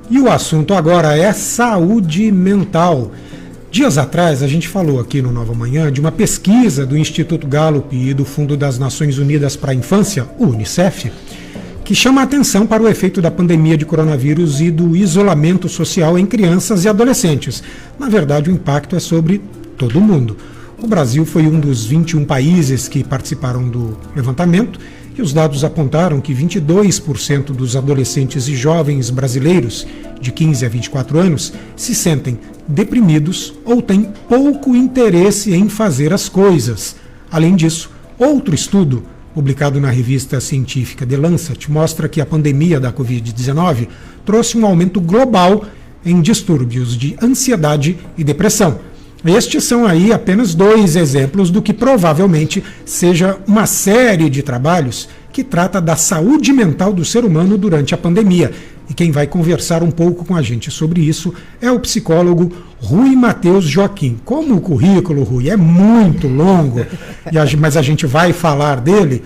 E o assunto agora é saúde mental. Dias atrás a gente falou aqui no Nova Manhã de uma pesquisa do Instituto Gallup e do Fundo das Nações Unidas para a Infância, o UNICEF, que chama a atenção para o efeito da pandemia de coronavírus e do isolamento social em crianças e adolescentes. Na verdade, o impacto é sobre todo mundo. O Brasil foi um dos 21 países que participaram do levantamento e os dados apontaram que 22% dos adolescentes e jovens brasileiros de 15 a 24 anos se sentem deprimidos ou têm pouco interesse em fazer as coisas. Além disso, outro estudo publicado na revista científica The Lancet mostra que a pandemia da Covid-19 trouxe um aumento global em distúrbios de ansiedade e depressão. Estes são aí apenas 2 exemplos do que provavelmente seja uma série de trabalhos que trata da saúde mental do ser humano durante a pandemia. E quem vai conversar um pouco com a gente sobre isso é o psicólogo Rui Matheus Joaquim. Como o currículo, Rui, é muito longo, mas a gente vai falar dele,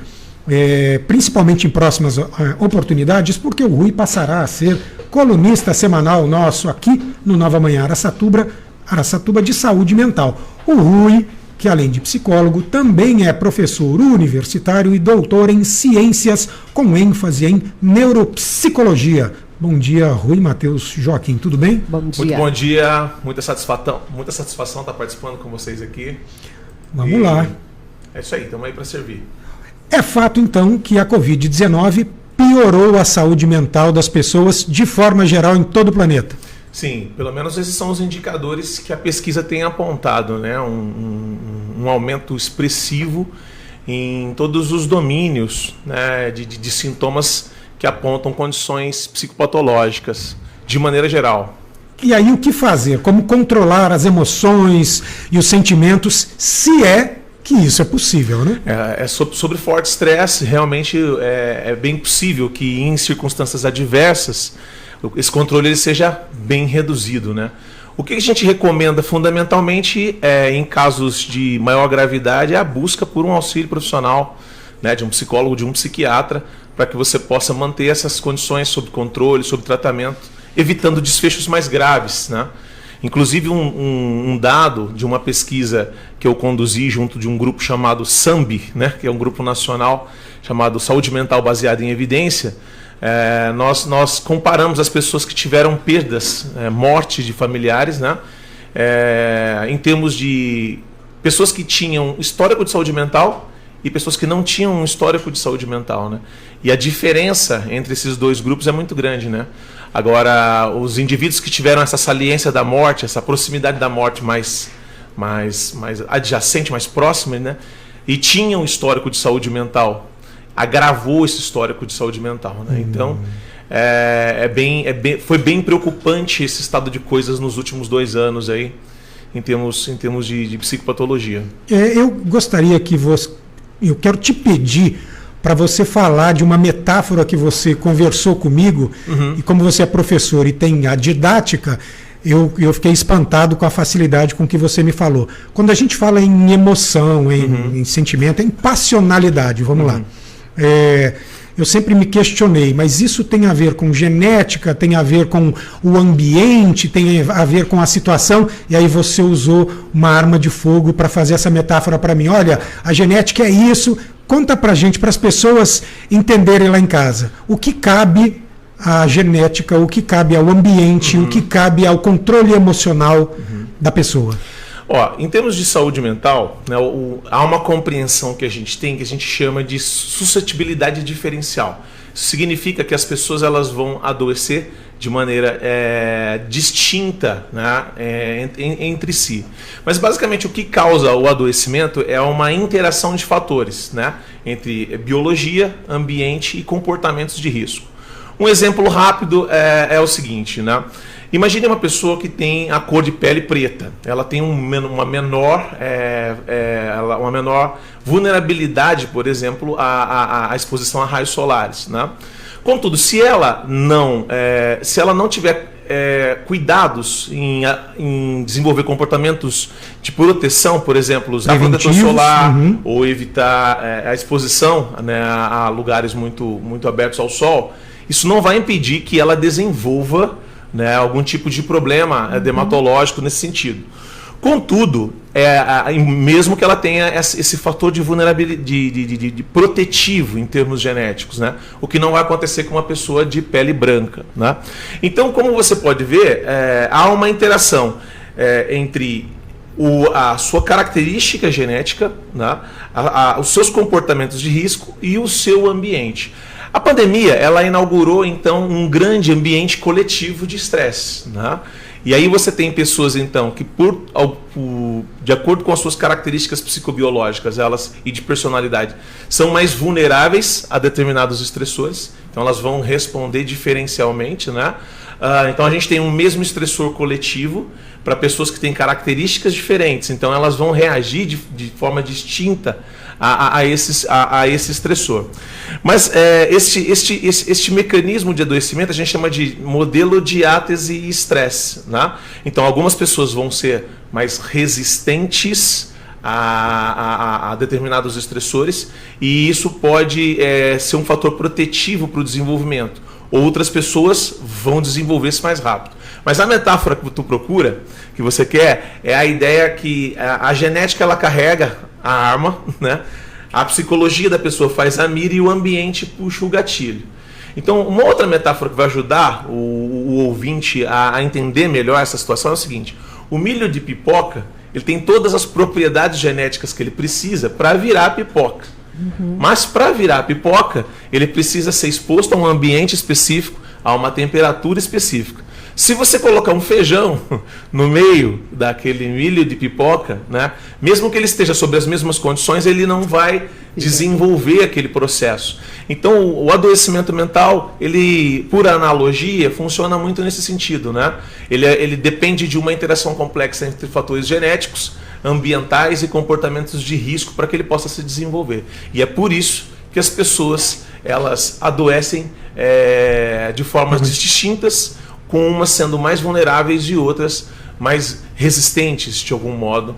principalmente em próximas oportunidades, porque o Rui passará a ser colunista semanal nosso aqui no Nova Manhã Araçatuba de saúde mental. O Rui, que além de psicólogo, também é professor universitário e doutor em ciências, com ênfase em neuropsicologia. Bom dia, Rui Matheus Joaquim, tudo bem? Bom dia. Muito bom dia, muita satisfação estar participando com vocês aqui. Vamos lá. É isso aí, estamos aí para servir. É fato, então, que a Covid-19 piorou a saúde mental das pessoas de forma geral em todo o planeta. Sim, pelo menos esses são os indicadores que a pesquisa tem apontado, né? Um aumento expressivo em todos os domínios, né, de sintomas que apontam condições psicopatológicas, de maneira geral. E aí o que fazer? Como controlar as emoções e os sentimentos, se é que isso é possível, né? Sobre forte estresse, realmente é bem possível que em circunstâncias adversas esse controle ele seja bem reduzido, né? O que a gente recomenda fundamentalmente em casos de maior gravidade é a busca por um auxílio profissional, né, de um psicólogo, de um psiquiatra, para que você possa manter essas condições sob controle, sob tratamento, evitando desfechos mais graves, né? Inclusive um dado de uma pesquisa que eu conduzi junto de um grupo chamado SAMB, né, que é um grupo nacional chamado Saúde Mental Baseada em Evidência. Nós comparamos as pessoas que tiveram perdas, morte de familiares, né, em termos de pessoas que tinham histórico de saúde mental e pessoas que não tinham um histórico de saúde mental, né? E a diferença entre esses dois grupos é muito grande, né? Agora, os indivíduos que tiveram essa saliência da morte, essa proximidade da morte mais adjacente, mais próxima, né, e tinham um histórico de saúde mental, agravou esse histórico de saúde mental, né? Então, foi bem preocupante esse estado de coisas nos últimos 2 anos aí, em termos de psicopatologia. Eu gostaria que eu quero te pedir para você falar de uma metáfora que você conversou comigo, e como você é professor e tem a didática, eu fiquei espantado com a facilidade com que você me falou. Quando a gente fala em emoção, em sentimento, em passionalidade, vamos lá. Eu sempre me questionei, mas isso tem a ver com genética, tem a ver com o ambiente, tem a ver com a situação, e aí você usou uma arma de fogo para fazer essa metáfora para mim. Olha, a genética é isso, conta para a gente, para as pessoas entenderem lá em casa, o que cabe à genética, o que cabe ao ambiente, o que cabe ao controle emocional da pessoa. Em termos de saúde mental, né, há uma compreensão que a gente tem que a gente chama de suscetibilidade diferencial. Isso significa que as pessoas elas vão adoecer de maneira distinta, né, entre si. Mas basicamente o que causa o adoecimento é uma interação de fatores, né, entre biologia, ambiente e comportamentos de risco. Um exemplo rápido é o seguinte, né? Imagine uma pessoa que tem a cor de pele preta. Ela tem uma menor vulnerabilidade, por exemplo, à exposição a raios solares, né? Contudo, se ela não tiver cuidados em desenvolver comportamentos de proteção, por exemplo, usar protetor solar ou evitar a exposição, né, a lugares muito abertos ao sol, isso não vai impedir que ela desenvolva né, algum tipo de problema dermatológico nesse sentido. Contudo, mesmo que ela tenha esse fator de vulnerabilidade, de protetivo em termos genéticos, né? O que não vai acontecer com uma pessoa de pele branca, né? Então, como você pode ver, há uma interação entre a sua característica genética, né? Os seus comportamentos de risco e o seu ambiente. A pandemia, ela inaugurou, então, um grande ambiente coletivo de estresse, né? E aí você tem pessoas, então, que de acordo com as suas características psicobiológicas e de personalidade, são mais vulneráveis a determinados estressores. Então elas vão responder diferencialmente, né? Então a gente tem um mesmo estressor coletivo para pessoas que têm características diferentes. Então elas vão reagir de forma distinta a esse estressor. Mas este mecanismo de adoecimento a gente chama de modelo de diátese e estresse, né? Então algumas pessoas vão ser mais resistentes a determinados estressores e isso pode ser um fator protetivo para o desenvolvimento. Outras pessoas vão desenvolver-se mais rápido. Mas a metáfora que tu procura, que você quer, é a ideia que a genética ela carrega a arma, né? A psicologia da pessoa faz a mira e o ambiente puxa o gatilho. Então, uma outra metáfora que vai ajudar o ouvinte a entender melhor essa situação é o seguinte: o milho de pipoca ele tem todas as propriedades genéticas que ele precisa para virar pipoca. Mas para virar pipoca, ele precisa ser exposto a um ambiente específico, a uma temperatura específica. Se você colocar um feijão no meio daquele milho de pipoca, né, mesmo que ele esteja sob as mesmas condições, ele não vai desenvolver aquele processo. Então, o adoecimento mental, ele, por analogia, funciona muito nesse sentido, né? Ele depende de uma interação complexa entre fatores genéticos, ambientais e comportamentos de risco para que ele possa se desenvolver. E é por isso que as pessoas elas adoecem de formas distintas, com umas sendo mais vulneráveis e outras mais resistentes, de algum modo,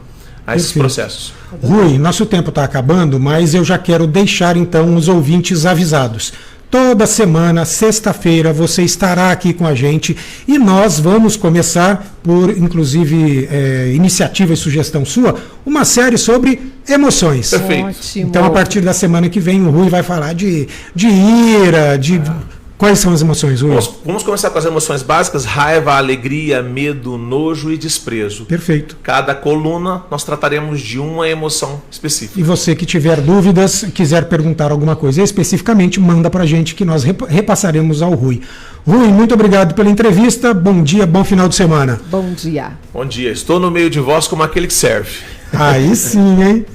a esses processos. Rui, nosso tempo está acabando, mas eu já quero deixar então os ouvintes avisados. Toda semana, sexta-feira, você estará aqui com a gente e nós vamos começar, por inclusive iniciativa e sugestão sua, uma série sobre emoções. Perfeito. Ótimo. Então, a partir da semana que vem, o Rui vai falar de ira, de... Quais são as emoções, Rui? Vamos começar com as emoções básicas: raiva, alegria, medo, nojo e desprezo. Perfeito. Cada coluna nós trataremos de uma emoção específica. E você que tiver dúvidas, quiser perguntar alguma coisa especificamente, manda pra gente que nós repassaremos ao Rui. Rui, muito obrigado pela entrevista. Bom dia, bom final de semana. Bom dia. Bom dia. Estou no meio de vós como aquele que serve. Aí sim, hein?